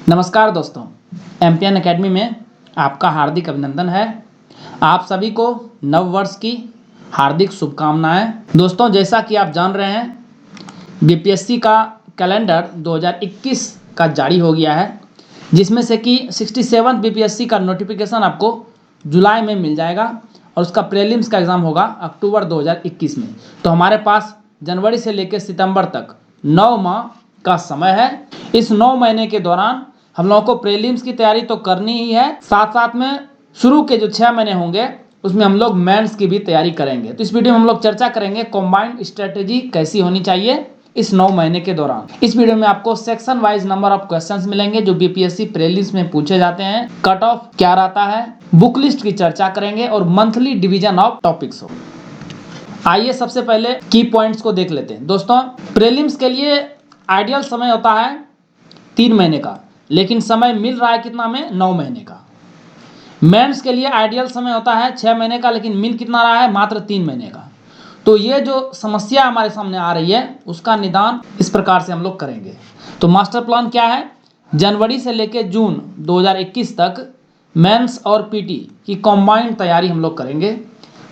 नमस्कार दोस्तों, MPN academy में आपका हार्दिक अभिनंदन है। आप सभी को नव वर्ष की हार्दिक शुभकामनाएं। दोस्तों, जैसा कि आप जान रहे हैं, बीपीएससी का कैलेंडर 2021 का जारी हो गया है, जिसमें से कि 67 बीपीएससी का नोटिफिकेशन आपको जुलाई में मिल जाएगा और उसका प्रीलिम्स का एग्ज़ाम होगा अक्टूबर 2021 में। तो हमारे पास जनवरी से लेकर सितंबर तक 9 माह का समय है। इस 9 महीने के दौरान हम लोगों को प्रीलिम्स की तैयारी तो करनी ही है, साथ साथ में शुरू के जो 6 महीने होंगे उसमें हम लोग मेंस की भी तैयारी करेंगे। तो इस वीडियो में हम लोग चर्चा करेंगे कंबाइंड स्ट्रेटेजी कैसी होनी चाहिए इस 9 महीने के दौरान। इस वीडियो में आपको section wise number of questions मिलेंगे जो बीपीएससी प्रीलिम्स में पूछे जाते हैं, कट ऑफ क्या रहता है, बुक लिस्ट की चर्चा करेंगे और मंथली डिवीजन ऑफ टॉपिक्स हो। आइए सबसे पहले की पॉइंट्स को देख लेते हैं। दोस्तों, प्रीलिम्स के लिए आइडियल समय होता है 3 महीने का, लेकिन समय मिल रहा है कितना में 9 महीने का। मेंस के लिए आइडियल समय होता है 6 महीने का, लेकिन मिल कितना रहा है, मात्र 3 महीने का। तो ये जो समस्या हमारे सामने आ रही है उसका निदान इस प्रकार से हम लोग करेंगे। तो मास्टर प्लान क्या है, जनवरी से लेकर जून 2021 तक मेंस और पीटी की कंबाइंड तैयारी हम लोग करेंगे।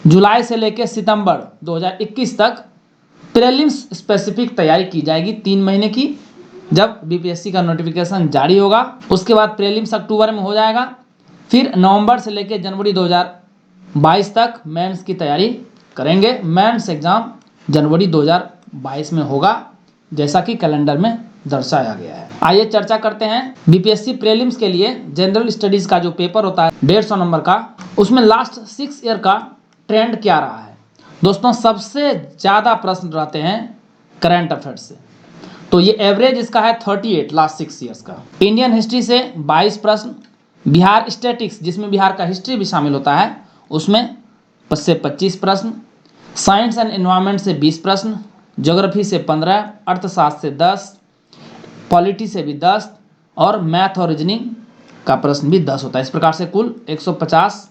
जुलाई से लेकर सितंबर 2021 तक प्रीलिम्स स्पेसिफिक तैयारी की जाएगी 3 महीने की। जब बीपीएससी का नोटिफिकेशन जारी होगा उसके बाद प्रीलिम्स अक्टूबर में हो जाएगा। फिर नवंबर से लेकर जनवरी 2022 तक मेंस की तैयारी करेंगे। मेंस एग्जाम जनवरी 2022 में होगा, जैसा कि कैलेंडर में दर्शाया गया है। आइए चर्चा करते हैं बीपीएससी प्रीलिम्स के लिए जनरल स्टडीज का जो पेपर होता है 150 नंबर का, उसमें लास्ट 6 ईयर का ट्रेंड क्या रहा है। दोस्तों, सबसे ज़्यादा प्रश्न रहते हैं करंट अफेयर्स से। तो ये एवरेज इसका है 38 लास्ट 6 ईयर्स का। इंडियन हिस्ट्री से 22 प्रश्न, बिहार स्टैटिक्स जिसमें बिहार का हिस्ट्री भी शामिल होता है उसमें से 25 प्रश्न, साइंस एंड एनवायरनमेंट से 20 प्रश्न, ज्योग्राफी से 15, अर्थशास्त्र से 10, पॉलिटी से भी 10 और मैथ और रीजनिंग का प्रश्न भी 10 होता है। इस प्रकार से कुल 150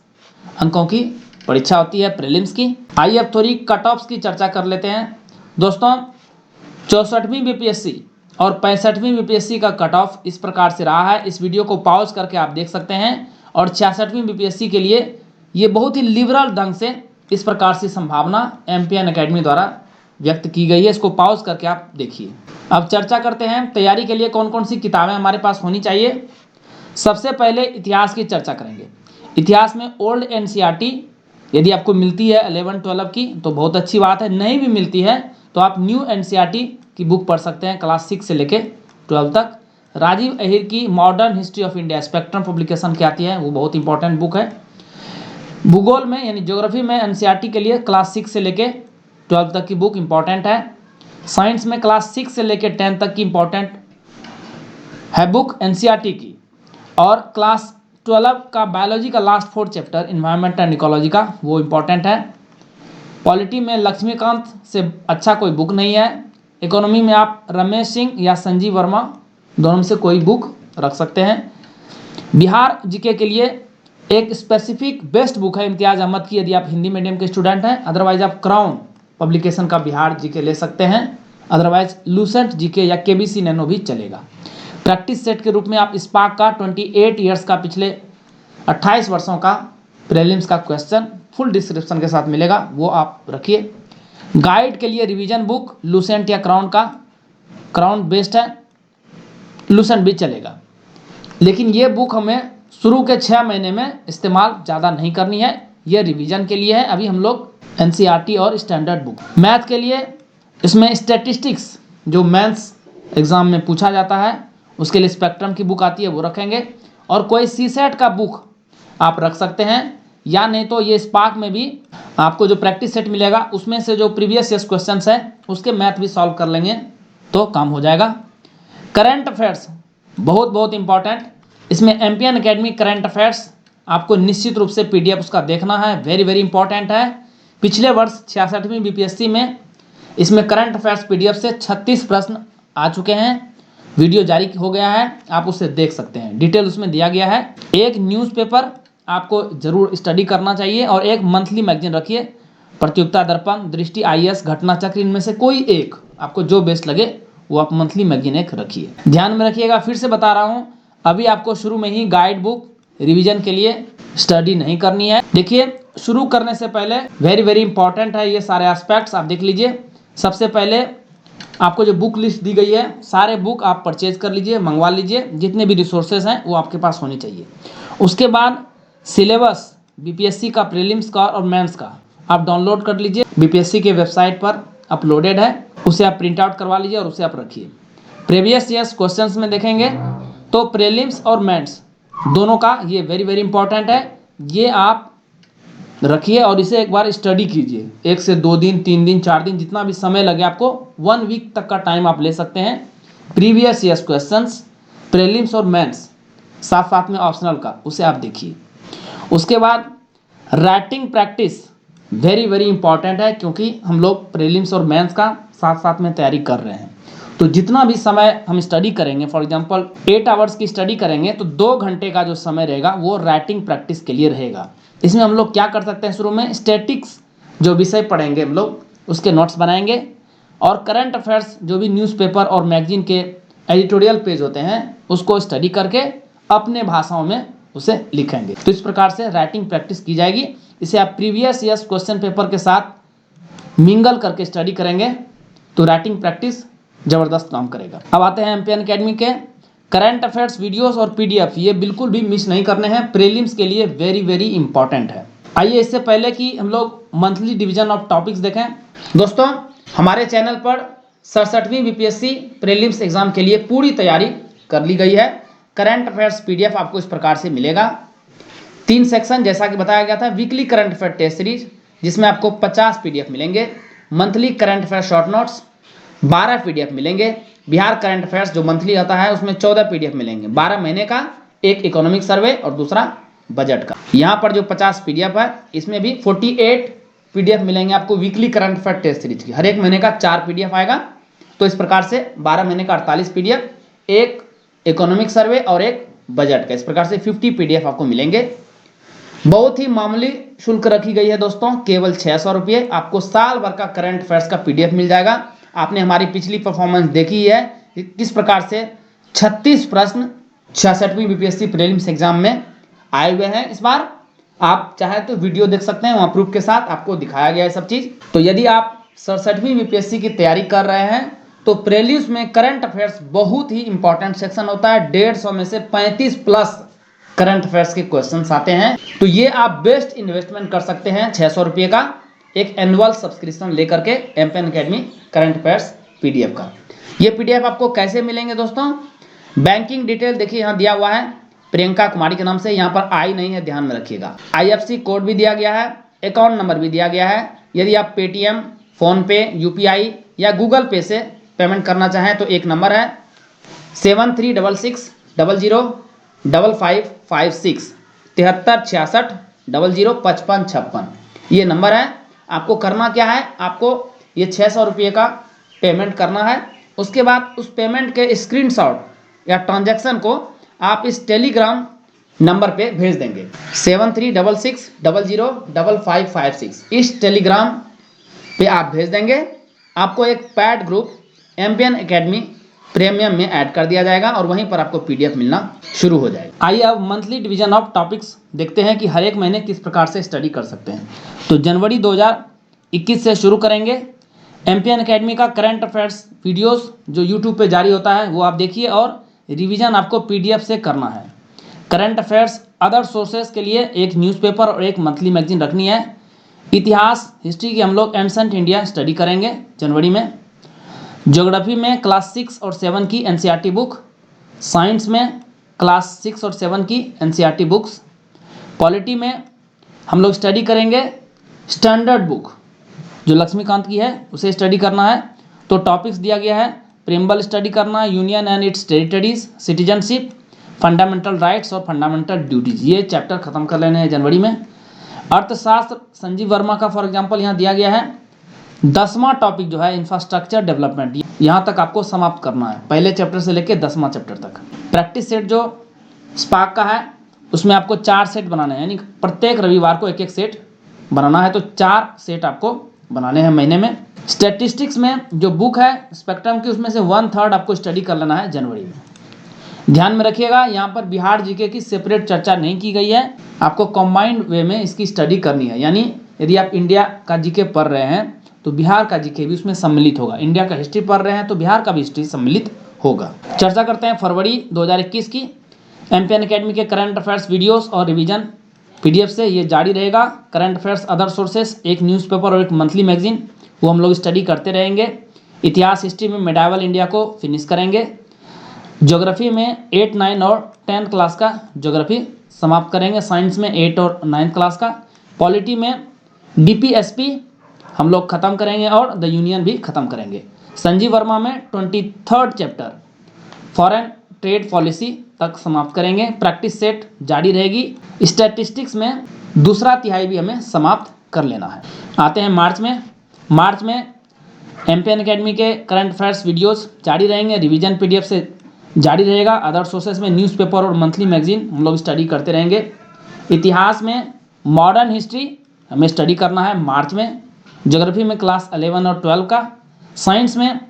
अंकों की परीक्षा होती है प्रीलिम्स की। आइए अब थोड़ी कट ऑफ्स की चर्चा कर लेते हैं। दोस्तों, 64वीं बीपीएससी और 65वीं बीपीएससी का कट ऑफ इस प्रकार से रहा है। इस वीडियो को पॉज करके आप देख सकते हैं। और 66वीं बीपीएससी के लिए ये बहुत ही लिबरल ढंग से इस प्रकार से संभावना एमपीएन एकेडमी द्वारा व्यक्त की गई है। इसको पॉज करके आप देखिए। अब चर्चा करते हैं तैयारी के लिए कौन कौन सी किताबें हमारे पास होनी चाहिए। सबसे पहले इतिहास की चर्चा करेंगे। इतिहास में ओल्ड एनसीईआरटी यदि आपको मिलती है 11-12 की तो बहुत अच्छी बात है, नहीं भी मिलती है तो आप न्यू एनसीईआरटी की बुक पढ़ सकते हैं क्लास 6 से लेके 12 तक। राजीव अहिर की modern history of India spectrum publication की आती है, वो बहुत इंपॉर्टेंट बुक है। भूगोल में यानी ज्योग्राफी में एनसीईआरटी के लिए क्लास 6 से लेके 12 तक की बुक इंपॉर्टेंट है। साइंस में क्लास 6 से लेके 10 तक की इंपॉर्टेंट है बुक एनसीईआरटी की। और क्लास 12 का बायोलॉजी का last 4 chapter environment and ecology का, वो इंपॉर्टेंट है। पॉलिटी में लक्ष्मीकांत से अच्छा कोई बुक नहीं है। इकोनॉमी में आप रमेश सिंह या संजीव वर्मा दोनों में से कोई बुक रख सकते हैं। बिहार जीके के लिए एक स्पेसिफिक बेस्ट बुक है इम्तियाज़ अहमद की, यदि आप हिंदी मीडियम के स्टूडेंट हैं। अदरवाइज आप क्राउन पब्लिकेशन का बिहार जीके ले सकते हैं। अदरवाइज लूसेंट जीके या केबीसी नैनो भी चलेगा। प्रैक्टिस सेट के रूप में आप स्पार्क का 28 ईयर्स का, पिछले 28 वर्षों का प्रीलिम्स का क्वेश्चन फुल डिस्क्रिप्शन के साथ मिलेगा, वो आप रखिए। गाइड के लिए रिवीजन बुक लूसेंट या क्राउन का, क्राउन बेस्ट है, लूसेंट भी चलेगा। लेकिन ये बुक हमें शुरू के 6 महीने में इस्तेमाल ज़्यादा नहीं करनी है, ये रिवीजन के लिए है। अभी हम लोग एनसीईआरटी और स्टैंडर्ड बुक। मैथ के लिए इसमें स्टैटिस्टिक्स जो मेंस एग्ज़ाम में पूछा जाता है उसके लिए स्पेक्ट्रम की बुक आती है, वो रखेंगे। और कोई सीसेट का बुक आप रख सकते हैं, या नहीं तो ये स्पार्क में भी आपको जो प्रैक्टिस सेट मिलेगा उसमें से जो प्रीवियस ईयर्स क्वेश्चंस है उसके मैथ भी सॉल्व कर लेंगे तो काम हो जाएगा। करंट अफेयर्स बहुत बहुत इंपॉर्टेंट। इसमें एमपीएन एकेडमी करंट अफेयर्स आपको निश्चित रूप से पीडीएफ उसका देखना है, वेरी वेरी इंपॉर्टेंट है। पिछले वर्ष 66वीं बीपीएससी में इसमें करंट अफेयर्स पीडीएफ से 36 प्रश्न आ चुके हैं, वीडियो जारी हो गया है, आप उसे देख सकते हैं, डिटेल उसमें दिया गया है। एक न्यूज़पेपर आपको जरूर स्टडी करना चाहिए और एक मंथली मैगजीन रखिए, प्रतियोगिता दर्पण, दृष्टि, आईएएस, घटना चक्र, इनमें से कोई एक आपको जो बेस्ट लगे वो आप मंथली मैगजीन एक रखिए। ध्यान में रखिएगा, फिर से बता रहा हूँ, अभी आपको शुरू में ही गाइड बुक रिवीजन के लिए स्टडी नहीं करनी है। देखिए, शुरू करने से पहले वेरी वेरी इंपॉर्टेंट है ये सारे एस्पेक्ट्स, आप देख लीजिए। सबसे पहले आपको जो बुक लिस्ट दी गई है, सारे बुक आप परचेज कर लीजिए, मंगवा लीजिए, जितने भी रिसोर्सेज हैं वो आपके पास होनी चाहिए। उसके बाद सिलेबस बीपीएससी का प्रीलिम्स का और मेंस का आप डाउनलोड कर लीजिए, बीपीएससी के वेबसाइट पर अपलोडेड है, उसे आप प्रिंट आउट करवा लीजिए और उसे आप रखिए। प्रीवियस ईयर्स क्वेश्चंस में देखेंगे तो प्रीलिम्स और मेंस दोनों का ये वेरी वेरी इंपॉर्टेंट है, ये आप रखिए और इसे एक बार स्टडी कीजिए। 1 से 2 दिन, 3 दिन, 4 दिन, जितना भी समय लगे आपको, 1 वीक तक का टाइम आप ले सकते हैं। प्रीवियस ईयर्स क्वेश्चंस, प्रीलिम्स और मेंस, साथ साथ में ऑप्शनल का, उसे आप देखिए। उसके बाद writing practice very very important है, क्योंकि हम लोग प्रीलिम्स और मेंस का साथ साथ में तैयारी कर रहे हैं। तो जितना भी समय हम स्टडी करेंगे, फॉर एग्जांपल 8 आवर्स की स्टडी करेंगे, तो 2 घंटे का जो समय रहेगा वो राइटिंग प्रैक्टिस के लिए रहेगा। इसमें हम लोग क्या कर सकते हैं, शुरू में स्टैटिक्स जो विषय पढ़ेंगे हम लोग उसके नोट्स बनाएंगे, और करंट अफेयर्स जो भी न्यूज़पेपर और मैगजीन के एडिटोरियल पेज होते हैं उसको स्टडी करके अपने भाषाओं में उसे लिखेंगे। तो इस प्रकार से राइटिंग प्रैक्टिस की जाएगी। इसे आप प्रीवियस ईयर्स क्वेश्चन पेपर के साथ मिंगल करके स्टडी करेंगे तो राइटिंग प्रैक्टिस ज़बरदस्त काम करेगा। अब आते हैं एमपीएन अकेडमी के करंट अफेयर्स वीडियोस और पीडीएफ, ये बिल्कुल भी मिस नहीं करने हैं, प्रीलिम्स के लिए वेरी वेरी इंपॉर्टेंट है। आइए इससे पहले कि हम लोग मंथली डिवीजन ऑफ टॉपिक्स देखें, दोस्तों हमारे चैनल पर 67वीं बीपीएससी प्रीलिम्स एग्जाम के लिए पूरी तैयारी कर ली गई है। करंट अफेयर्स पीडीएफ आपको इस प्रकार से मिलेगा। 3 सेक्शन जैसा कि बताया गया था, weekly current affair test series जिसमें आपको 50 पीडीएफ मिलेंगे, monthly current affair short notes 12 PDF मिलेंगे, बिहार करंट अफेयर्स जो मंथली आता है उसमें 14 पीडीएफ मिलेंगे, 12 महीने का, एक इकोनॉमिक सर्वे और दूसरा बजट का। यहाँ पर जो 50 पीडीएफ है इसमें भी 48 पीडीएफ मिलेंगे आपको weekly current affair test series की। हर एक महीने का 4 पीडीएफ आएगा, तो इस प्रकार से 12 महीने का 48 पीडीएफ, एक इकोनॉमिक सर्वे और एक बजट का, इस प्रकार से 50 पीडीएफ आपको मिलेंगे। बहुत ही मामूली शुल्क रखी गई है दोस्तों, केवल 600 रुपये, आपको साल भर का करंट अफेयर्स का पीडीएफ मिल जाएगा। आपने हमारी पिछली परफॉर्मेंस देखी है किस प्रकार से 36 प्रश्न 66वीं बीपीएससी प्रीलिम्स एग्जाम में आए हुए हैं। इस बार आप चाहे तो वीडियो देख सकते हैं, वहाँ प्रूफ के साथ आपको दिखाया गया है सब चीज़। तो यदि आप 67वीं बीपीएससी की तैयारी कर रहे हैं तो प्रीलिम्स में करंट अफेयर्स बहुत ही इंपॉर्टेंट सेक्शन होता है। 150 में से 35 प्लस करंट अफेयर्स के क्वेश्चंस आते हैं, तो ये आप बेस्ट इन्वेस्टमेंट कर सकते हैं 600 रुपये का एक एनुअल सब्सक्रिप्शन लेकर के MPN academy current affairs PDF का। ये पीडीएफ आपको कैसे मिलेंगे दोस्तों, बैंकिंग डिटेल देखिए यहाँ दिया हुआ है प्रियंका कुमारी के नाम से, यहाँ पर आई नहीं है, ध्यान में रखिएगा। आईएफएससी कोड भी दिया गया है, अकाउंट नंबर भी दिया गया है। यदि आप पेटीएम, फोनपे, यूपीआई या गूगल पे से पेमेंट करना चाहें तो एक नंबर है 7366005556 7366005556, ये नंबर है। आपको करना क्या है, आपको ये 600 रुपये का पेमेंट करना है। उसके बाद उस पेमेंट के स्क्रीनशॉट या ट्रांजैक्शन को आप इस टेलीग्राम नंबर पे भेज देंगे 7366005556, इस टेलीग्राम पे आप भेज देंगे। आपको एक pad group MPN academy premium में ऐड कर दिया जाएगा और वहीं पर आपको पीडीएफ मिलना शुरू हो जाएगा। आइए अब मंथली डिवीजन ऑफ टॉपिक्स देखते हैं कि हर एक महीने किस प्रकार से स्टडी कर सकते हैं। तो जनवरी 2021 से शुरू करेंगे। एमपीएन अकेडमी का करंट अफेयर्स वीडियोस जो यूट्यूब पे जारी होता है वो आप देखिए और रिवीजन आपको पीडीएफ से करना है। करंट अफेयर्स अदर सोर्सेज के लिए एक न्यूज़पेपर और एक मंथली मैगजीन रखनी है। इतिहास हिस्ट्री की हम लोग एंसेंट इंडिया स्टडी करेंगे जनवरी में। ज्योग्राफी में क्लास 6 और 7 की एनसीईआरटी बुक, साइंस में क्लास 6 और 7 की एनसीईआरटी बुक्स, पॉलिटी में हम लोग स्टडी करेंगे स्टैंडर्ड बुक जो लक्ष्मीकांत की है उसे स्टडी करना है। तो टॉपिक्स दिया गया है, प्रिम्बल स्टडी करना, union and it's territories, citizenship, fundamental rights और फंडामेंटल ड्यूटीज, ये चैप्टर खत्म कर लेने हैं जनवरी में। अर्थशास्त्र संजीव वर्मा का फॉर एग्जांपल यहाँ दिया गया है। 10वां टॉपिक जो है इंफ्रास्ट्रक्चर डेवलपमेंट, यहाँ तक आपको समाप्त करना है, पहले चैप्टर से लेकर 10वां चैप्टर तक। प्रैक्टिस सेट जो स्पार्क का है उसमें आपको 4 सेट बनाने हैं, यानी प्रत्येक रविवार को एक एक सेट बनाना है, तो 4 सेट आपको बनाने हैं महीने में। स्टैटिस्टिक्स में जो बुक है स्पेक्ट्रम की उसमें से 1/3 आपको स्टडी कर लेना है जनवरी में। ध्यान में रखिएगा, यहाँ पर बिहार जीके की सेपरेट चर्चा नहीं की गई है, आपको कंबाइंड वे में इसकी स्टडी करनी है। यानी यदि आप इंडिया का जीके पढ़ रहे हैं तो बिहार का जीके भी उसमें सम्मिलित होगा, इंडिया का हिस्ट्री पढ़ रहे हैं तो बिहार का भी हिस्ट्री सम्मिलित होगा। चर्चा करते हैं फरवरी 2021 की। एमपीएन अकेडमी के करंट अफेयर्स वीडियोस और रिवीजन पीडीएफ से ये जारी रहेगा। करंट अफेयर्स अदर सोर्सेस, एक न्यूज़पेपर और एक मंथली मैगजीन, वो हम लोग स्टडी करते रहेंगे। इतिहास हिस्ट्री में मेडावल इंडिया को फिनिश करेंगे। ज्योग्राफी में 8, 9 और 10 क्लास का ज्योग्राफी समाप्त करेंगे। साइंस में 8 और 9 क्लास का। पॉलिटी में डीपीएसपी हम लोग खत्म करेंगे और द यूनियन भी खत्म करेंगे। संजीव वर्मा में 23rd chapter foreign trade policy तक समाप्त करेंगे। प्रैक्टिस सेट जारी रहेगी। स्टैटिस्टिक्स में दूसरा तिहाई भी हमें समाप्त कर लेना है। आते हैं मार्च में एमपीएन अकेडमी के करंट अफेयर्स वीडियोस जारी रहेंगे, रिवीजन पीडीएफ से जारी रहेगा। अदर सोर्सेज में न्यूज़पेपर और मंथली मैगजीन हम लोग स्टडी करते रहेंगे। इतिहास में मॉडर्न हिस्ट्री हमें स्टडी करना है मार्च में। ज्योग्राफी में क्लास 11 और 12 का। साइंस में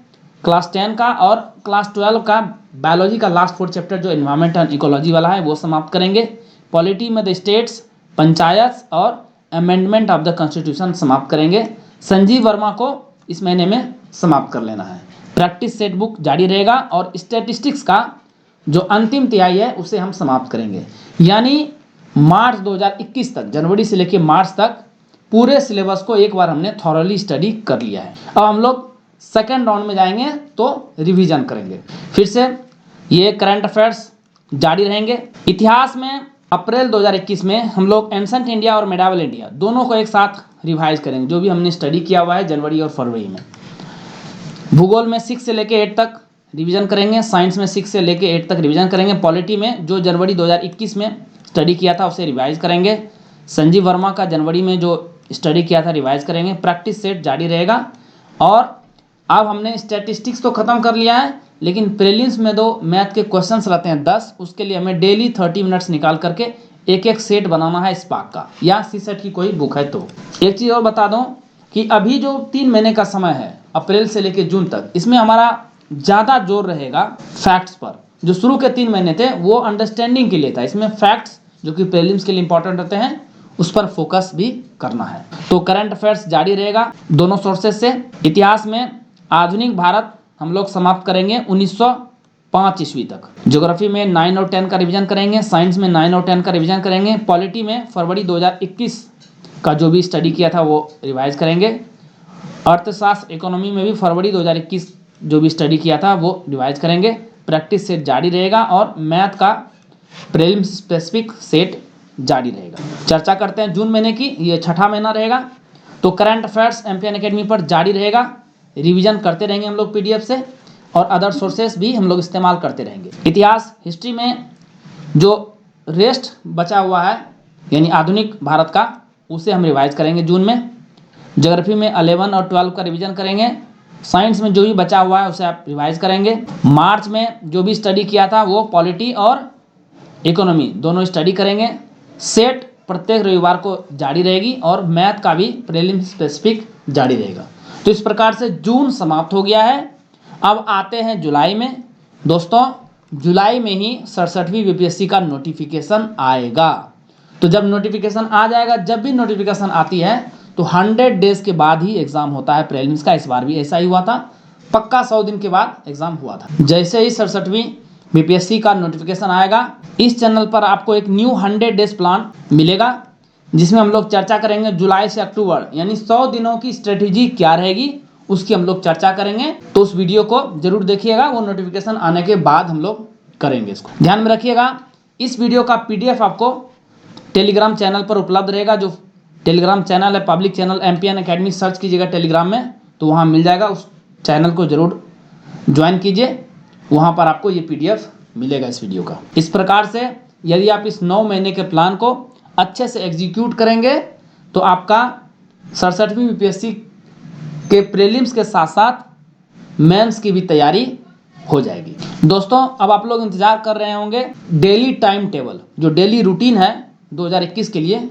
क्लास 10 का और क्लास 12 का बायोलॉजी का लास्ट 4 चैप्टर जो एनवायरमेंट एंड इकोलॉजी वाला है वो समाप्त करेंगे। पॉलिटी में द स्टेट्स, पंचायत और अमेंडमेंट ऑफ द कॉन्स्टिट्यूशन समाप्त करेंगे। संजीव वर्मा को इस महीने में समाप्त कर लेना है। प्रैक्टिस सेट बुक जारी रहेगा और स्टैटिस्टिक्स का जो अंतिम तिहाई है उसे हम समाप्त करेंगे। यानी मार्च 2021 तक, जनवरी से लेकर मार्च तक पूरे सिलेबस को एक बार हमने थॉरली स्टडी कर लिया है। अब हम लोग सेकेंड राउंड में जाएंगे तो रिवीजन करेंगे। फिर से ये करंट अफेयर्स जारी रहेंगे। इतिहास में अप्रैल 2021 में हम लोग एंसेंट इंडिया और मेडावल इंडिया दोनों को एक साथ रिवाइज करेंगे, जो भी हमने स्टडी किया हुआ है जनवरी और फरवरी में। भूगोल में 6 से लेकर 8 तक रिवीजन करेंगे। साइंस में 6 से लेकर 8 तक रिवीजन करेंगे। पॉलिटी में जो जनवरी 2021 में स्टडी किया था उसे रिवाइज करेंगे। संजीव वर्मा का जनवरी में जो स्टडी किया था रिवाइज करेंगे। प्रैक्टिस सेट जारी रहेगा। और अब हमने स्टैटिस्टिक्स तो ख़त्म कर लिया है, लेकिन प्रीलिम्स में दो मैथ के क्वेश्चंस रहते हैं 10, उसके लिए हमें डेली 30 मिनट्स निकाल करके एक सेट बनाना है स्पार्क का, या सीसेट की कोई बुक है तो। एक चीज़ और बता दूं कि अभी जो 3 महीने का समय है अप्रैल से लेकर जून तक, इसमें हमारा ज़्यादा जोर रहेगा फैक्ट्स पर। जो शुरू के 3 महीने थे वो अंडरस्टैंडिंग के लिए था, इसमें फैक्ट्स जो कि प्रीलिम्स के लिए इंपॉर्टेंट होते हैं उस पर फोकस भी करना है। तो करंट अफेयर्स जारी रहेगा दोनों सोर्सेज से। इतिहास में आधुनिक भारत हम लोग समाप्त करेंगे 1905 ईस्वी तक। ज्योग्राफी में 9 और 10 का रिवीजन करेंगे। साइंस में 9 और 10 का रिवीजन करेंगे। पॉलिटी में फरवरी 2021 का जो भी स्टडी किया था वो रिवाइज करेंगे। अर्थशास्त्र इकोनॉमी में भी फरवरी 2021 जो भी स्टडी किया था वो रिवाइज करेंगे। प्रैक्टिस सेट जारी रहेगा और मैथ का प्रीलिम्स स्पेसिफिक सेट जारी रहेगा। चर्चा करते हैं जून महीने की, ये छठा महीना रहेगा। तो करंट अफेयर्स एमपीएन अकेडमी पर जारी रहेगा, रिवीजन करते रहेंगे हम लोग पीडीएफ से, और अदर सोर्सेस भी हम लोग इस्तेमाल करते रहेंगे। इतिहास हिस्ट्री में जो रेस्ट बचा हुआ है यानी आधुनिक भारत का, उसे हम रिवाइज करेंगे जून में। ज्योग्राफी में 11 और 12 का रिवीजन करेंगे। साइंस में जो भी बचा हुआ है उसे आप रिवाइज करेंगे। मार्च में जो भी स्टडी किया था वो पॉलिटी और इकोनॉमी दोनों स्टडी करेंगे। सेट प्रत्येक रविवार को जारी रहेगी और मैथ का भी प्रीलिम्स स्पेसिफिक जारी रहेगा। तो इस प्रकार से जून समाप्त हो गया है। अब आते हैं जुलाई में। दोस्तों जुलाई में ही 67वीं बीपीएससी का नोटिफिकेशन आएगा। तो जब नोटिफिकेशन आ जाएगा, जब भी नोटिफिकेशन आती है तो 100 डेज के बाद ही एग्जाम होता है प्रीलिम्स का। इस बार भी ऐसा ही हुआ था, पक्का 100 दिन के बाद एग्जाम हुआ था। जैसे ही 67वीं बीपीएससी का नोटिफिकेशन आएगा, इस चैनल पर आपको एक न्यू 100 डेज प्लान मिलेगा, जिसमें हम लोग चर्चा करेंगे जुलाई से अक्टूबर यानी 100 दिनों की स्ट्रेटेजी क्या रहेगी, उसकी हम लोग चर्चा करेंगे। तो उस वीडियो को जरूर देखिएगा, वो नोटिफिकेशन आने के बाद हम लोग करेंगे इसको। ध्यान में रखिएगा, इस वीडियो का पीडीएफ आपको टेलीग्राम चैनल पर उपलब्ध रहेगा। जो टेलीग्राम चैनल है public channel MPN academy, search कीजिएगा टेलीग्राम में तो वहाँ मिल जाएगा। उस चैनल को जरूर ज्वाइन कीजिए, वहाँ पर आपको ये पीडीएफ मिलेगा इस वीडियो का। इस प्रकार से यदि आप इस 9 महीने के प्लान को अच्छे से एग्जीक्यूट करेंगे तो आपका 67वीं बीपीएससी के प्रीलिम्स के साथ साथ मेंस की भी तैयारी हो जाएगी। दोस्तों अब आप लोग इंतजार कर रहे होंगे डेली टाइम टेबल, जो डेली रूटीन है 2021 के लिए,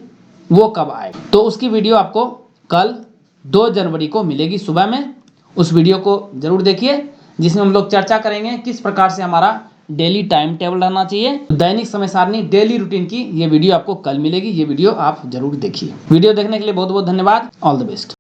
वो कब आए। तो उसकी वीडियो आपको कल 2 जनवरी को मिलेगी सुबह में। उस वीडियो को जरूर देखिए, जिसमें हम लोग चर्चा करेंगे किस प्रकार से हमारा डेली टाइम टेबल रहना चाहिए। दैनिक समय सारणी, डेली रूटीन की ये वीडियो आपको कल मिलेगी। ये वीडियो आप जरूर देखिए। वीडियो देखने के लिए बहुत बहुत धन्यवाद। All the best.